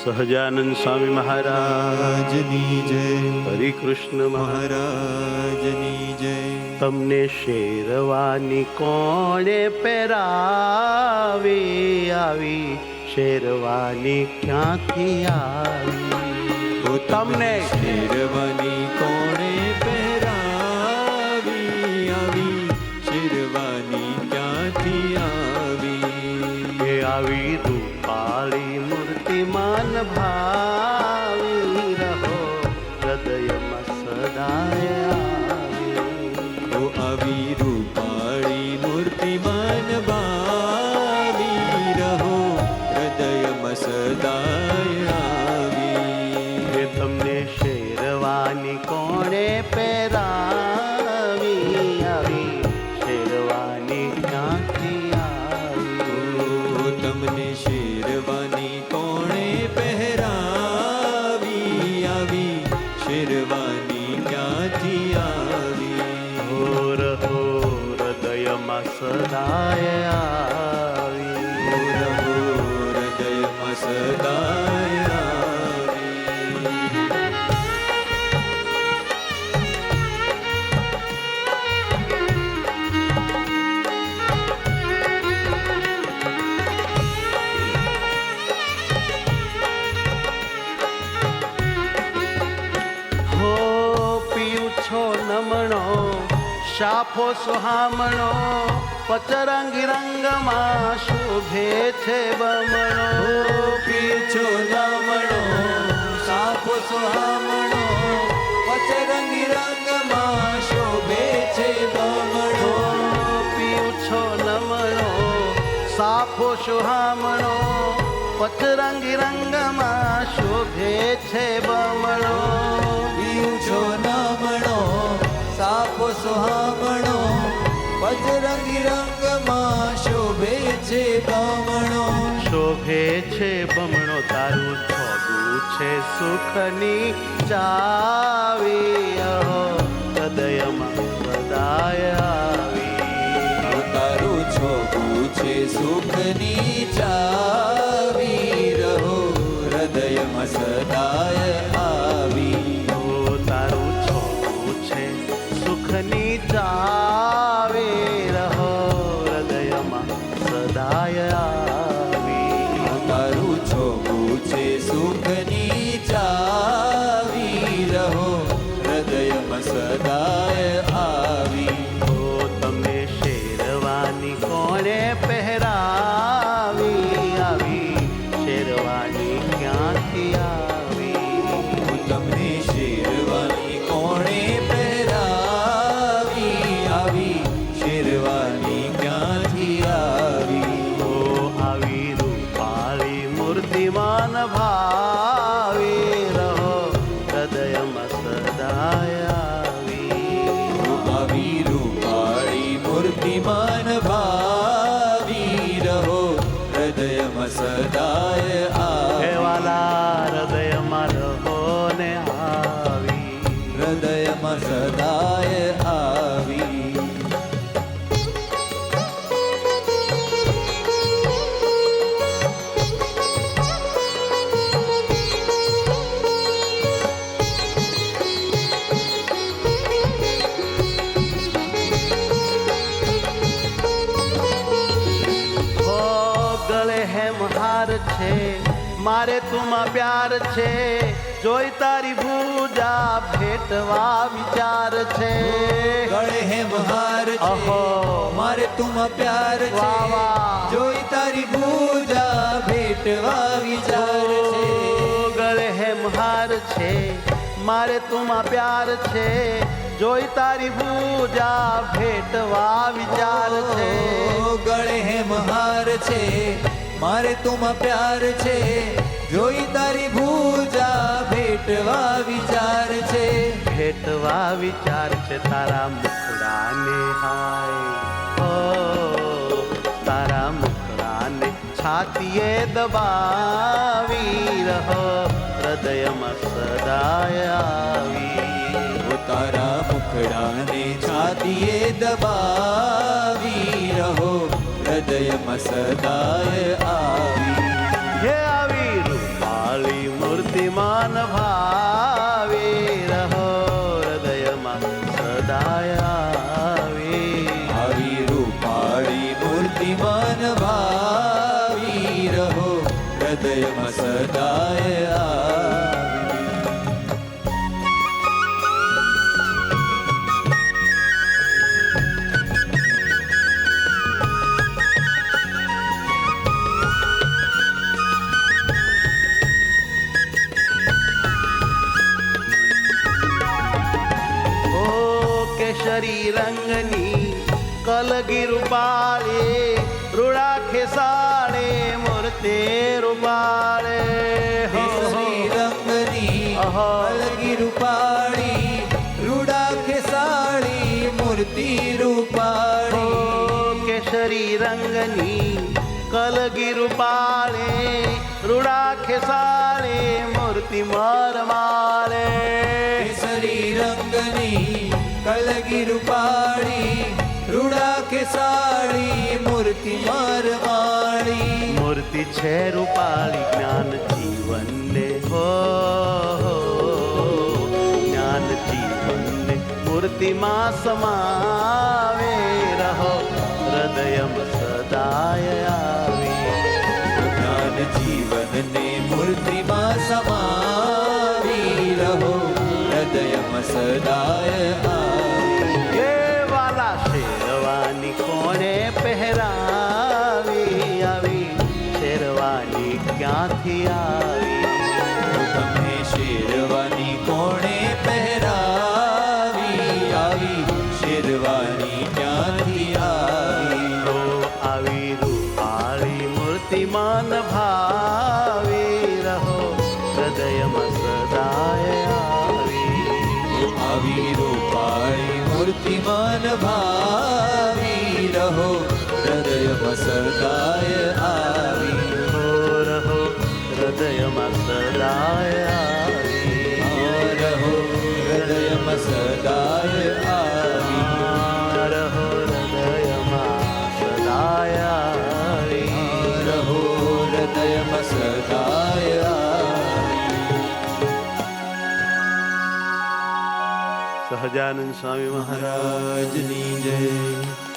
સહજાનંદ સ્વામી મહારાજની જય, હરિકૃષ્ણ મહારાજની જય. તમને શેરવાની કોણે પહેરાવે, આવી શેરવાની ક્યાંથી આવી? તમને શેરવાની કોણે પહેરાવી, આવી શેરવાની ક્યાંથી આવી? એ આવી રૂપાળી મૂર્તિમાન ભાવી રહો, હૃદયમાં સદાય આવી. તો આવી રૂપાળી મૂર્તિમાન ભાવી રહો, હૃદયમાં સદાય આવી. એ તમને શેરવાની કોણે પહેરાવી, આવી શેરવાની ક્યાંથી આવી? તમને શેરવાની કોણે પહેરાવી, આવી શેરવાની ક્યાંથી આવી? રહો હૃદયમાં સદાય આવી. રહો હૃદયમાં સદાય આવી. નમણો શાફો સુહામણો, પચરંગી રંગમાં શોભે છે બમણો. પીછો નમણો સાફો સુહામણો, પચરંગી રંગમાં શોભે છે બમણો. પીછો નમણો સાફો સુહામણો, પચરંગી રંગમાં શોભે છે બમણો. પીછો નમણો સાફો સુહામણો, પચરંગી રંગમાં શોભે છે બમણો. શોભે છે બમણો, તારું થોડું છે સુખની ચાવી, અહો હૃદયમાં સદાય આવી. તારું છોગું છે સુખની ચાવી, રહો હૃદયમાં સદાય આવી. તારું છોડું છે સુખની ચાવી, રહો હૃદયમાં સદાય આવી. તારું છોગું છે સુખની ચાવી, રહો હૃદયમાં સદાય આવી. તમે શેરવાની કોણે પહેરાવી, આવી શેરવાની ક્યાંથી આવી? તમને શેરવાની કોણે પહેરાવી, આવી શેરવાની ક્યાંથી આવી? આવી રૂપાળી મૂર્તિમાન ભાવી રહો, હૃદયમાં સદાય આવી. આવી રૂપાળી મૂર્તિમાન ભાવી રહો, હૃદયમાં સદાય હે આવી. વાલા હૃદયમાં રહો ને આવી. હૃદયમાં સદાય આવી. ગળે હેમ હાર છે, મારે તુમાં પ્યાર છે, જોઈ તારી ભૂજા ભેટવા વિચાર છે. ગળે હેમ હાર છે, અહો. મારે તુમ પ્યાર છે, વાહ, વાહ. જોઈ તારી પૂજા ભેટવા વિચાર છે. ગળે હેમ હાર છે, મારે તુમાં પ્યાર છે, જોઈ તારી ભૂજા ભેટવા વિચાર છે. ગળે હેમ હાર છે, મારે તુમ પ્યાર છે, જોઈ તારી પૂજા ભેટવા વિચાર છે. ભેટવા વિચાર છે, તારા મુખડાને હાય, ઓ તારા મુખડાને છાતીએ દબાવી રહો, હૃદયમાં સદાય આવી. તારા મુખડાને છાતીએ દબાવી રહો, હૃદયમાં સદાય આવી. હે આવી રૂપાળી મૂર્તિમાન ભાવે રહો હૃદયમાં સદાય આવે આવી રૂપાળી મૂર્તિમાન ભાવી રહો હૃદયમાં સદાય આવી. ઓ કેસરી રંગની કલગી રૂપાળે રૂડા ખેસાડે મૂર્તિ રૂપાળે કેસરી રંગની અહો. અલગી રૂપાળી રૂડા ખેસાળી મૂર્તિ રૂપાળી. કેસરી રંગની કલગી રૂપાળે રૂડા ખેસાડે મૂર્તિ મરમાળે કેસરી રંગની કલગી રૂપાળી રૂડા ખેસાળી મૂર્તિ મરમાળી. મૂર્તિ છે રૂપાળી જ્ઞાન જીવનને હો જ્ઞાન જીવનને મૂર્તિમાં સમાવે રહો હૃદયમાં સદાય આવી જ્ઞાન જીવનને મૂર્તિમાં સમાવી રહો હૃદયમાં સદાય આવી. એ વાલા શેરવાની કોણે પહેરાવી આવી શેરવાની ક્યાંથી આવી તમે શેરવાની કોણે પહેરાવી આવી શેરવાની ક્યાંથી આવી. તો આવી રૂપાળી મૂર્તિમાન ભાવી રહો હૃદયમાં સદાય આવી આવી રૂપાળી મૂર્તિમાન ભાવી રહો હૃદયમાં સદાય આવી. રહો હૃદયમાં સદાય આવી રહો હૃદયમાં સદાય આવી. રહો હૃદયમાં સદાય આવી રહો હૃદયમાં સદાય આવી. સહજાનંદ સ્વામી મહારાજ મહારાજની જય.